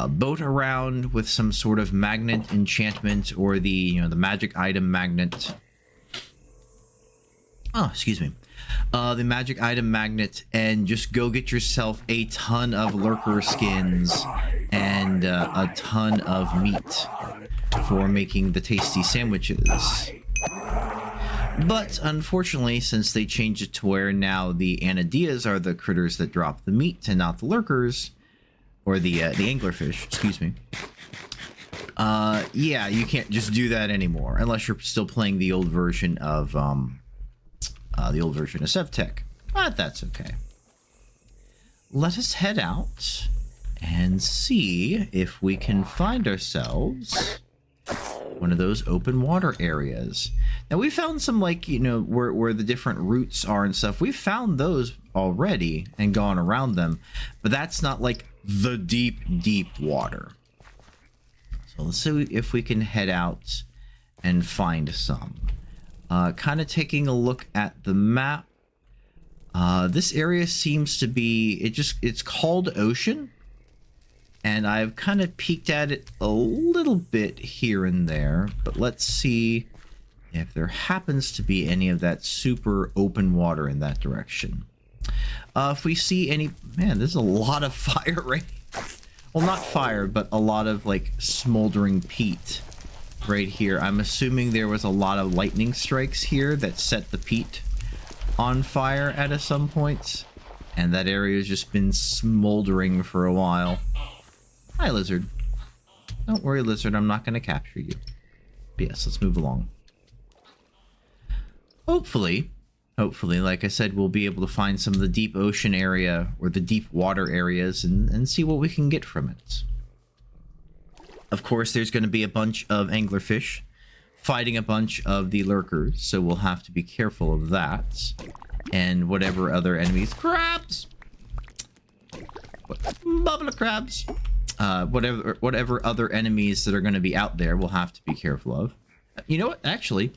boat around with some sort of magnet enchantment or the magic item magnet. Oh, excuse me. The magic item magnet, and just go get yourself a ton of lurker skins and a ton of meat for making the tasty sandwiches. But unfortunately, since they changed it to where now the anadias are the critters that drop the meat and not the lurkers, or the anglerfish, excuse me. Yeah, you can't just do that anymore unless you're still playing the old version of Sevtech. But that's okay. Let us head out and see if we can find ourselves one of those open water areas. Now we found some, like, where the different routes are and stuff. We've found those already and gone around them, but that's not like the deep water. So let's see if we can head out and find some. Kind of taking a look at the map. This area seems to be, it's called Ocean. And I've kind of peeked at it a little bit here and there. But let's see if there happens to be any of that super open water in that direction. If we see any, man, there's a lot of fire right. Well, not fire, but a lot of like smoldering peat right here. I'm assuming there was a lot of lightning strikes here that set the peat on fire at some points, and that area has just been smoldering for a while. Hi, lizard. Don't worry, lizard, I'm not going to capture you. But yes, let's move along. Hopefully, like I said, we'll be able to find some of the deep ocean area or the deep water areas and see what we can get from it. Of course, there's going to be a bunch of anglerfish fighting a bunch of the lurkers, so we'll have to be careful of that. And whatever other enemies, crabs, bubbler crabs, whatever other enemies that are going to be out there, we'll have to be careful of. You know what? Actually,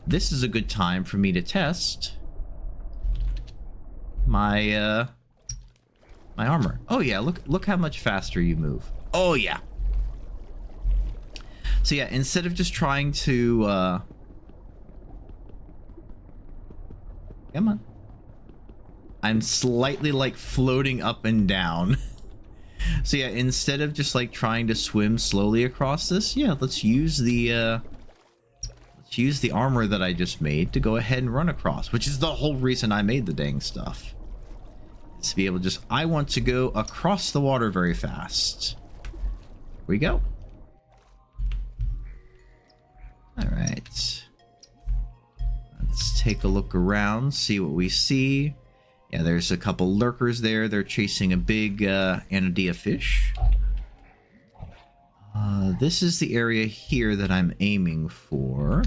this is a good time for me to test my armor. Oh yeah, look how much faster you move. Oh yeah. So yeah, instead of just trying to come on. I'm slightly like floating up and down. So yeah, instead of just like trying to swim slowly across this, yeah, let's use the armor that I just made to go ahead and run across, which is the whole reason I made the dang stuff. Is to be able to just, I want to go across the water very fast. Here we go. All right. Let's take a look around, see what we see. Yeah, there's a couple lurkers there. They're chasing a big Anadia fish. This is the area here that I'm aiming for.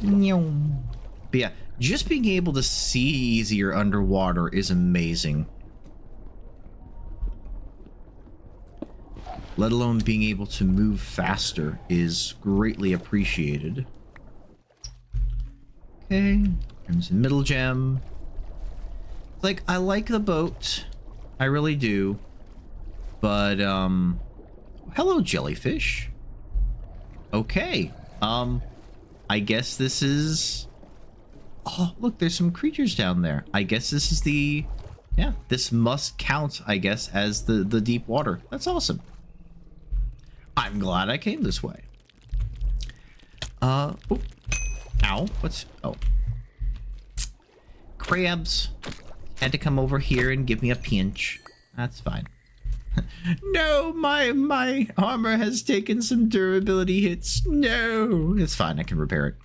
But yeah, just being able to see easier underwater is amazing. Let alone being able to move faster is greatly appreciated. Okay, there's a middle gem. Like, I like the boat. I really do. But, hello, jellyfish. Okay. I guess this is... Oh, look, there's some creatures down there. I guess this is the... Yeah, this must count, I guess, as the deep water. That's awesome. I'm glad I came this way. Oh. Ow. What's... Oh. Crabs had to come over here and give me a pinch. That's fine. No, my armor has taken some durability hits. No, it's fine. I can repair it.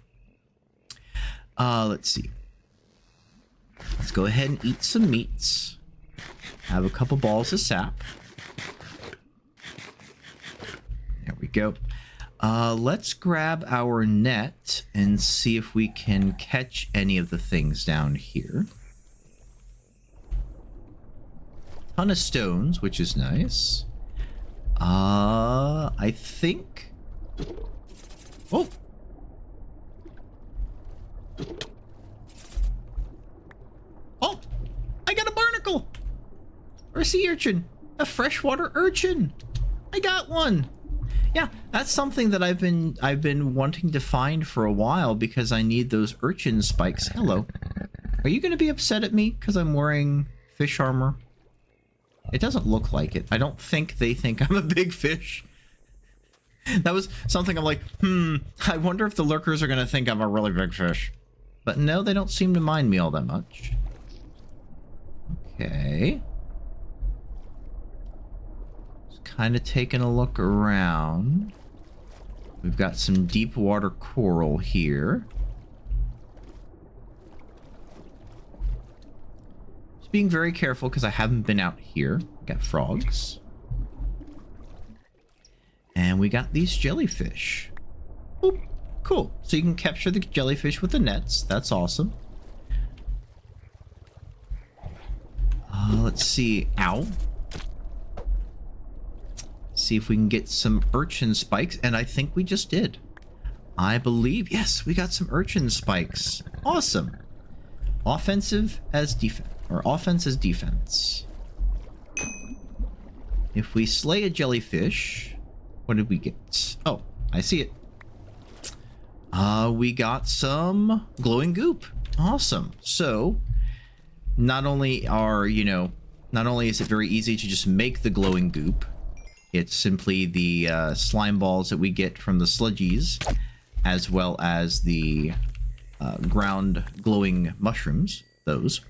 Let's see. Let's go ahead and eat some meats. Have a couple balls of sap. There we go. Let's grab our net and see if we can catch any of the things down here. Ton of stones, which is nice. I think... Oh! Oh! I got a barnacle! Or a sea urchin. A freshwater urchin! I got one! Yeah, that's something that I've been wanting to find for a while because I need those urchin spikes. Hello. Are you going to be upset at me because I'm wearing fish armor? It doesn't look like it. I don't think they think I'm a big fish. That was something I'm like, I wonder if the lurkers are going to think I'm a really big fish. But no, they don't seem to mind me all that much. Okay. Just kind of taking a look around. We've got some deep water coral here. Being very careful because I haven't been out here. Got frogs. And we got these jellyfish. Oop, cool. So you can capture the jellyfish with the nets. That's awesome. Let's see. Ow. See if we can get some urchin spikes. And I think we just did. I believe. Yes, we got some urchin spikes. Awesome. Offensive as defense. Or offense as defense. If we slay a jellyfish, what did we get? Oh, I see it. We got some glowing goop. Awesome. So, not only is it very easy to just make the glowing goop, it's simply the slime balls that we get from the sludgies, as well as the ground glowing mushrooms, those.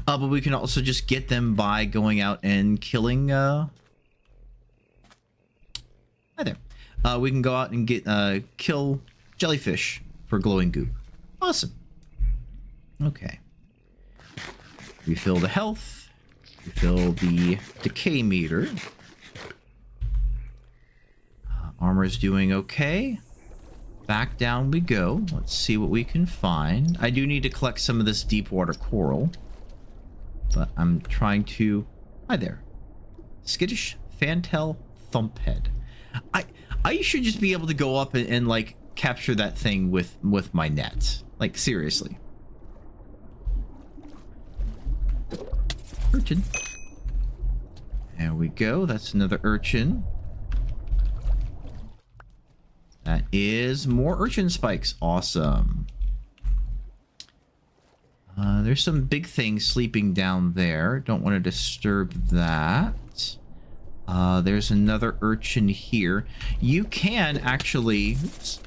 But we can also just get them by going out and killing, Hi there. We can go out and get, kill jellyfish for glowing goop. Awesome. Okay. Refill the health. Refill the decay meter. Armor's doing okay. Back down we go. Let's see what we can find. I do need to collect some of this deep water coral. But I'm trying to... Hi there. Skittish Fantail Thumphead. I should just be able to go up and like capture that thing with my net. Like seriously. urchin. There we go. That's another urchin. That is more urchin spikes. Awesome. There's some big things sleeping down there. Don't want to disturb that. There's another urchin here. You can actually... Oops.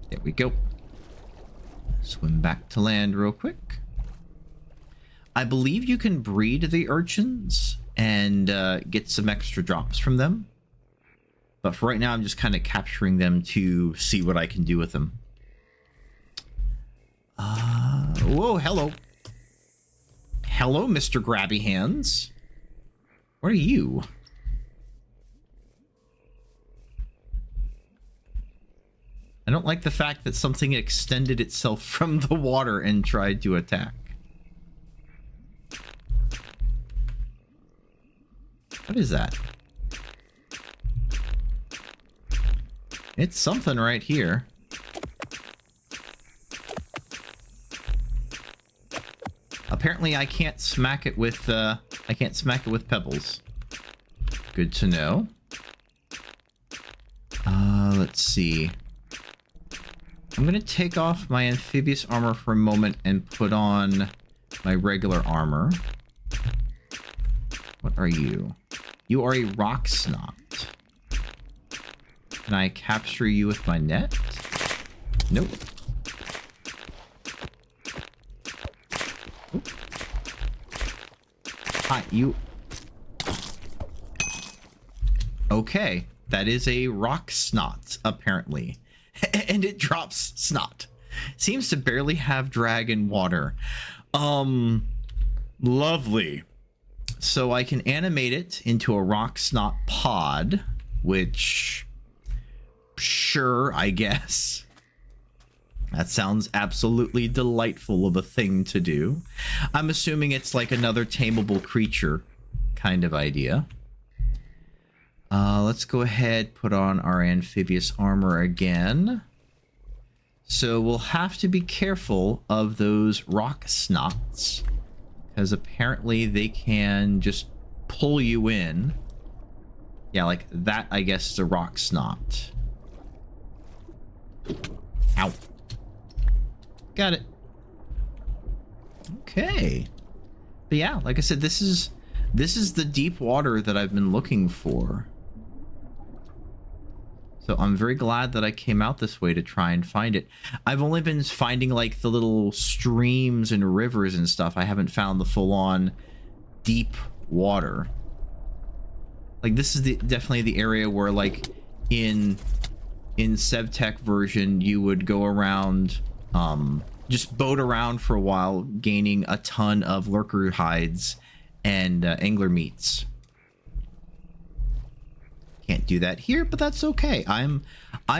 There we go. Swim back to land real quick. I believe you can breed the urchins and get some extra drops from them. But for right now, I'm just kind of capturing them to see what I can do with them. Whoa, hello. Hello, Mr. Grabby Hands. What are you? I don't like the fact that something extended itself from the water and tried to attack. What is that? It's something right here. Apparently I can't smack it with pebbles. Good to know. Let's see. I'm gonna take off my amphibious armor for a moment and put on my regular armor. What are you? You are a rock snot. Can I capture you with my net? Nope. Oop. Hi, you... Okay, that is a rock snot, apparently. And it drops snot. Seems to barely have drag in water. Lovely. So I can animate it into a rock snot pod, which... Sure, I guess. That sounds absolutely delightful of a thing to do. I'm assuming it's like another tameable creature kind of idea. Let's go ahead, put on our amphibious armor again. So we'll have to be careful of those rock snots, because apparently they can just pull you in. Yeah, like that, I guess, is a rock snot. Ow. Got it. Okay. But yeah, like I said, this is the deep water that I've been looking for. So I'm very glad that I came out this way to try and find it. I've only been finding like the little streams and rivers and stuff. I haven't found the full-on deep water. Like this is definitely the area where like in SevTech version you would go around, just boat around for a while, gaining a ton of lurker hides and angler meats. Can't do that here, but that's okay. I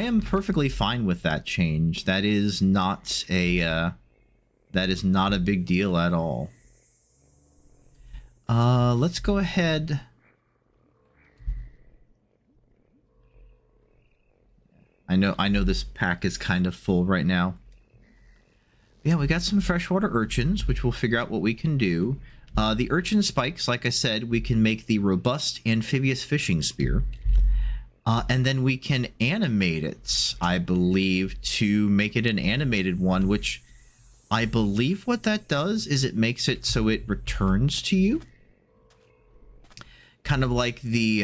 am perfectly fine with that change. That is not a big deal at all. Let's go ahead. I know this pack is kind of full right now. Yeah, we got some freshwater urchins, which we'll figure out what we can do. The urchin spikes, like I said, we can make the robust amphibious fishing spear. And then we can animate it, I believe, to make it an animated one, which I believe what that does is it makes it so it returns to you. Kind of like the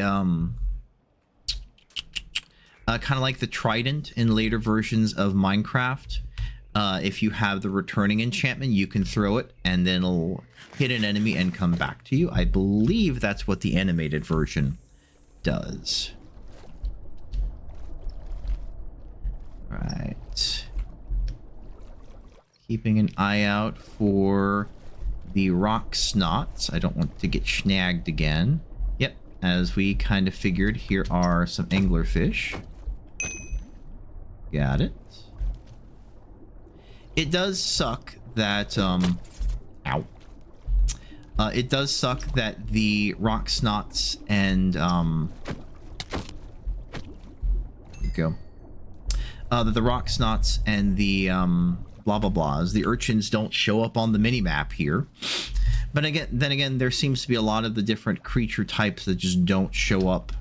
trident in later versions of Minecraft. If you have the returning enchantment, you can throw it and then it'll hit an enemy and come back to you. I believe that's what the animated version does. Right. Keeping an eye out for the rock snots. I don't want to get snagged again. Yep, as we kind of figured, here are some anglerfish. Got it. It does suck that, ow. It does suck that the rock snots and, there we go. That the rock snots and the, blah blah blahs, the urchins don't show up on the mini-map here. But again, then again, there seems to be a lot of the different creature types that just don't show up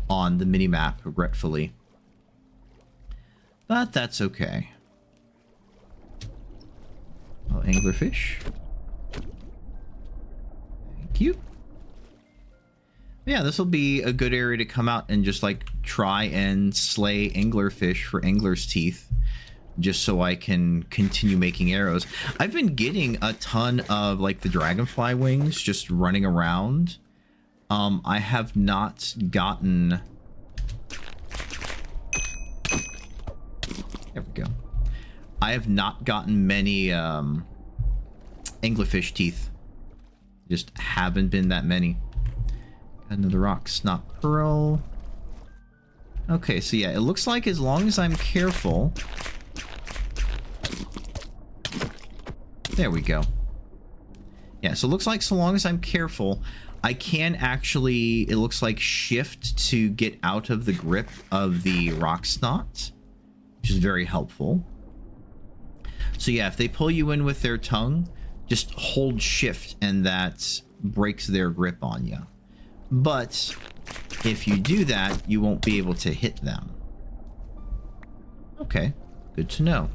on the minimap, regretfully. But that's okay. Oh, anglerfish. Thank you. Yeah, this will be a good area to come out and just like try and slay anglerfish for angler's teeth, just so I can continue making arrows. I've been getting a ton of like the dragonfly wings just running around. I have not gotten... There we go. I have not gotten many anglerfish teeth. Just haven't been that many. Another rock snot pearl. Okay, so yeah, it looks like as long as I'm careful... There we go. Yeah, so it looks like so long as I'm careful, I can actually, it looks like, shift to get out of the grip of the rock snot, which is very helpful. So yeah, if they pull you in with their tongue, just hold shift and that breaks their grip on you. But if you do that, you won't be able to hit them. Okay, good to know.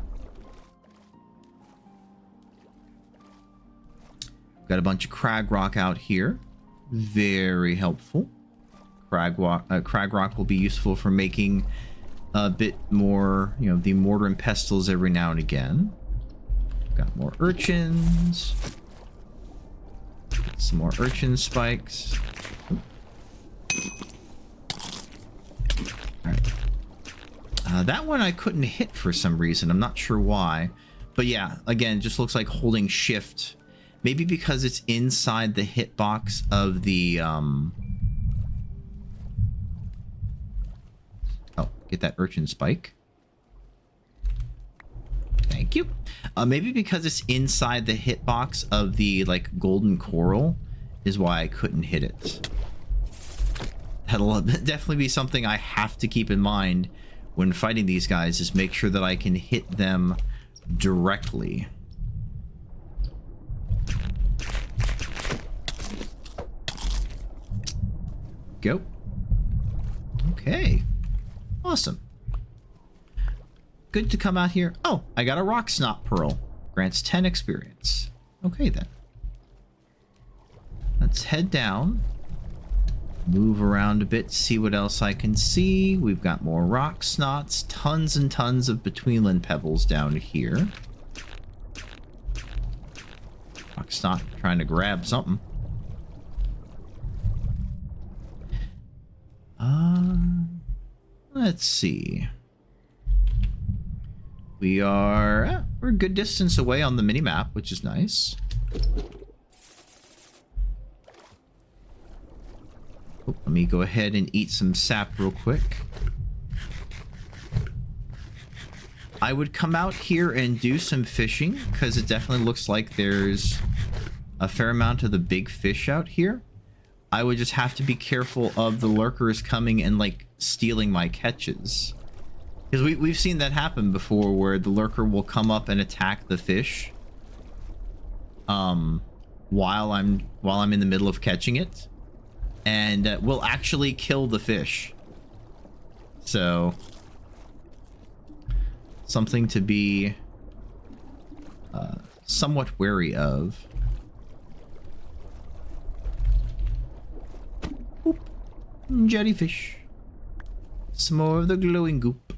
Got a bunch of crag rock out here. Very helpful. Crag rock will be useful for making a bit more, you know, the mortar and pestles every now and again. Got more urchins. Some more urchin spikes. Alright. That one I couldn't hit for some reason. I'm not sure why. But yeah, again, just looks like holding shift. Maybe because it's inside the hitbox of the, Oh, get that urchin spike. Thank you. Maybe because it's inside the hitbox of the, like, golden coral is why I couldn't hit it. That'll definitely be something I have to keep in mind when fighting these guys, is make sure that I can hit them directly. Go. Okay. Awesome. Good to come out here. Oh, I got a rock snot pearl. Grants 10 experience. Okay, then. Let's head down. Move around a bit, see what else I can see. We've got more rock snots. Tons and tons of Betweenland pebbles down here. Rock snot trying to grab something. Let's see. We're a good distance away on the minimap, which is nice. Oh, let me go ahead and eat some sap real quick. I would come out here and do some fishing, because it definitely looks like there's a fair amount of the big fish out here. I would just have to be careful of the lurkers coming and, like, stealing my catches. Because we've seen that happen before, where the lurker will come up and attack the fish while I'm in the middle of catching it, and will actually kill the fish. So something to be somewhat wary of. Oop. Jellyfish. Some more of the glowing goop.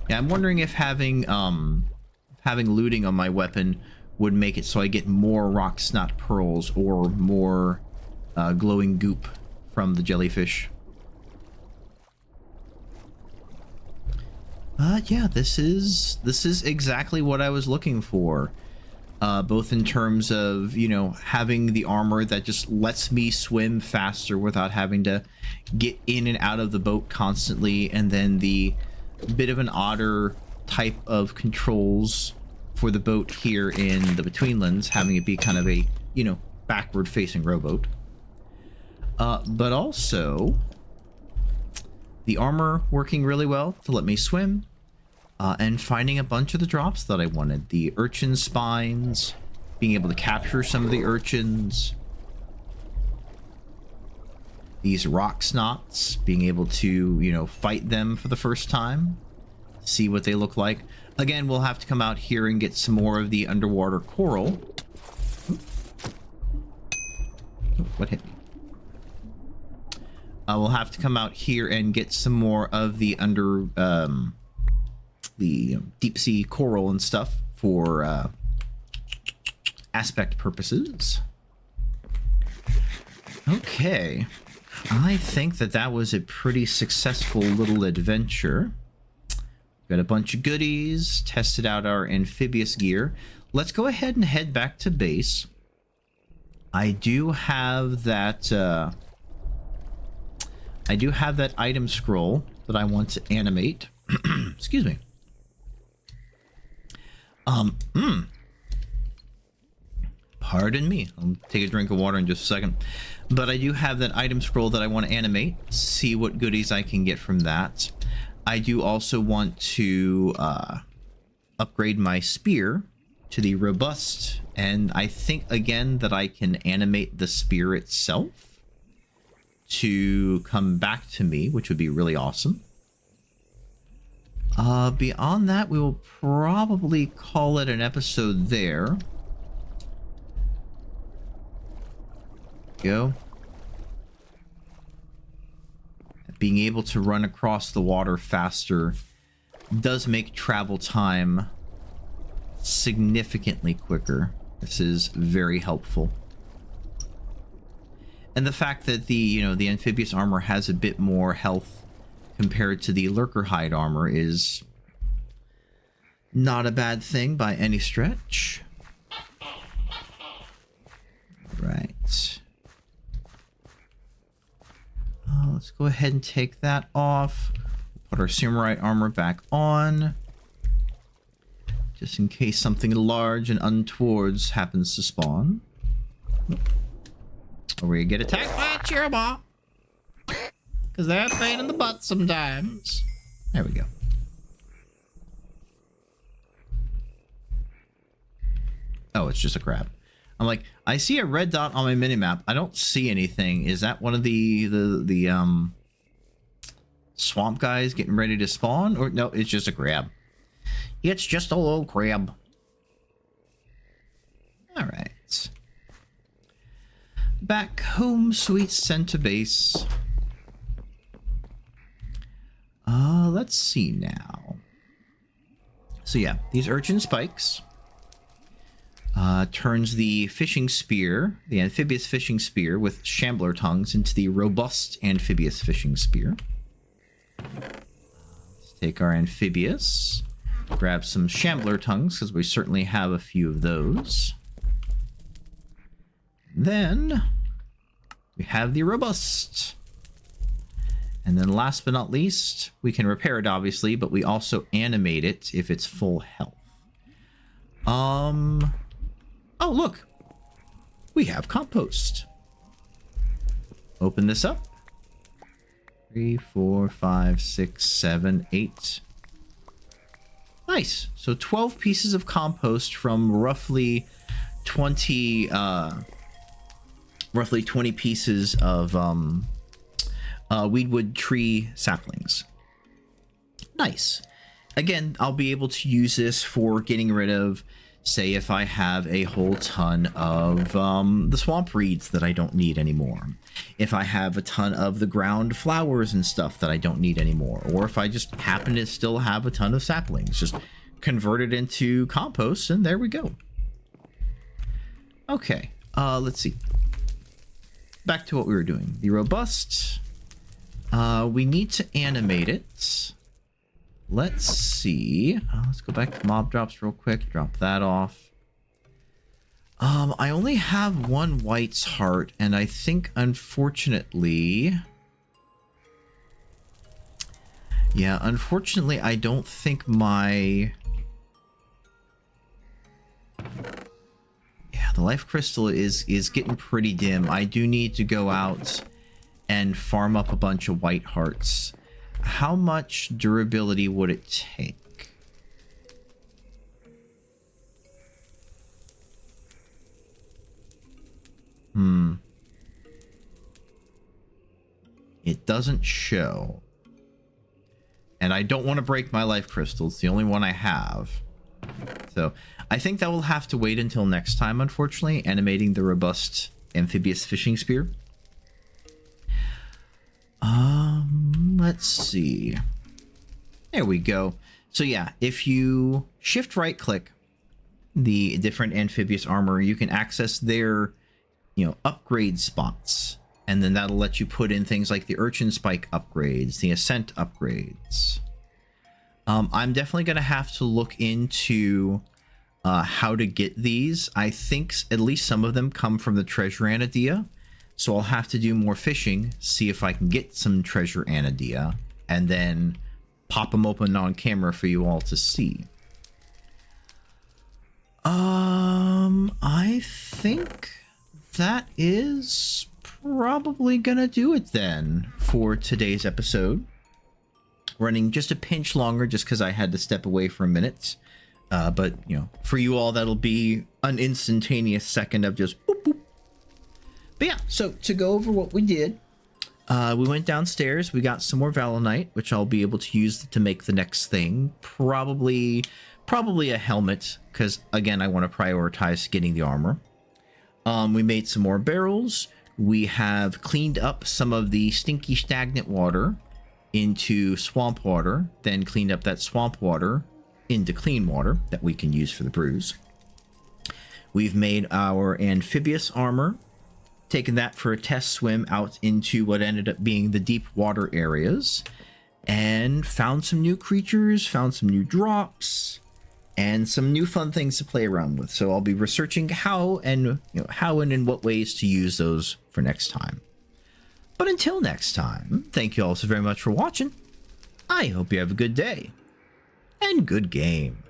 Yeah, I'm wondering if having looting on my weapon would make it so I get more rock snot pearls or more glowing goop from the jellyfish. But yeah, this is exactly what I was looking for. Both in terms of, you know, having the armor that just lets me swim faster without having to get in and out of the boat constantly, and then the bit of an odder type of controls for the boat here in the Betweenlands, having it be kind of a, you know, backward facing rowboat. But also the armor working really well to let me swim, and finding a bunch of the drops that I wanted. The urchin spines, being able to capture some of the urchins. These rock snots, being able to, you know, fight them for the first time, see what they look like. Again, we'll have to come out here and get some more of the underwater coral. What hit me? We'll have to come out here and get some more of the deep sea coral and stuff for aspect purposes. Okay. I think that was a pretty successful little adventure. Got a bunch of goodies, tested out our amphibious gear. Let's go ahead and head back to base. I do have that item scroll that I want to animate. Excuse me. Pardon me. I'll take a drink of water in just a second. But I do have that item scroll that I want to animate, see what goodies I can get from that. I do also want to upgrade my spear to the robust, and I think again that I can animate the spear itself to come back to me, which would be really awesome. Beyond that, we will probably call it an episode there. Go. Being able to run across the water faster does make travel time significantly quicker. This is very helpful. And the fact that the amphibious armor has a bit more health compared to the lurker hide armor is not a bad thing by any stretch. Right. Let's go ahead and take that off. Put our samurai armor back on. Just in case something large and untowards happens to spawn. Or we get attacked by a Chiraba. Because they're a pain in the butt sometimes. There we go. Oh, it's just a crab. I'm like, I see a red dot on my minimap. I don't see anything. Is that one of the swamp guys getting ready to spawn? Or no, it's just a crab. It's just a little crab. All right. Back home, sweet center base. Let's see now. So yeah, these urchin spikes. Turns the fishing spear, the amphibious fishing spear with shambler tongues, into the robust amphibious fishing spear. Let's take our amphibious, grab some shambler tongues, because we certainly have a few of those. Then we have the robust. And then last but not least, we can repair it, obviously, but we also animate it if it's full health. Oh, look. We have compost. Open this up. 3, 4, 5, 6, 7, 8. Nice. So 12 pieces of compost from roughly 20 pieces of weedwood tree saplings. Nice. Again, I'll be able to use this for getting rid of, say, if I have a whole ton of the swamp reeds that I don't need anymore. If I have a ton of the ground flowers and stuff that I don't need anymore. Or if I just happen to still have a ton of saplings. Just convert it into compost and there we go. Okay, let's see. Back to what we were doing. The robust. We need to animate it. Let's see. Let's go back to mob drops real quick. Drop that off. I only have one White's Heart, and I think, unfortunately... Yeah, unfortunately, I don't think my... Yeah, the life crystal is getting pretty dim. I do need to go out and farm up a bunch of White Hearts. How much durability would it take? It doesn't show. And I don't want to break my life crystal. It's the only one I have. So I think that will have to wait until next time, unfortunately, animating the robust amphibious fishing spear. Let's see. There we go. So yeah, if you shift right click the different amphibious armor, you can access their, upgrade spots. And then that'll let you put in things like the urchin spike upgrades, the ascent upgrades. I'm definitely going to have to look into how to get these. I think at least some of them come from the treasure anadia. So I'll have to do more fishing, see if I can get some treasure anadia, and then pop them open on camera for you all to see. I think that is probably gonna do it then for today's episode. Running just a pinch longer just because I had to step away for a minute. But, for you all, that'll be an instantaneous second of just boop, boop. But yeah, so to go over what we did, we went downstairs, we got some more Valinite, which I'll be able to use to make the next thing. Probably a helmet, because again, I want to prioritize getting the armor. We made some more barrels. We have cleaned up some of the stinky stagnant water into swamp water, then cleaned up that swamp water into clean water that we can use for the brews. We've made our amphibious armor, taken that for a test swim out into what ended up being the deep water areas, and found some new creatures, found some new drops, and some new fun things to play around with. So I'll be researching how and in what ways to use those for next time. But until next time, thank you all so very much for watching. I hope you have a good day and good game.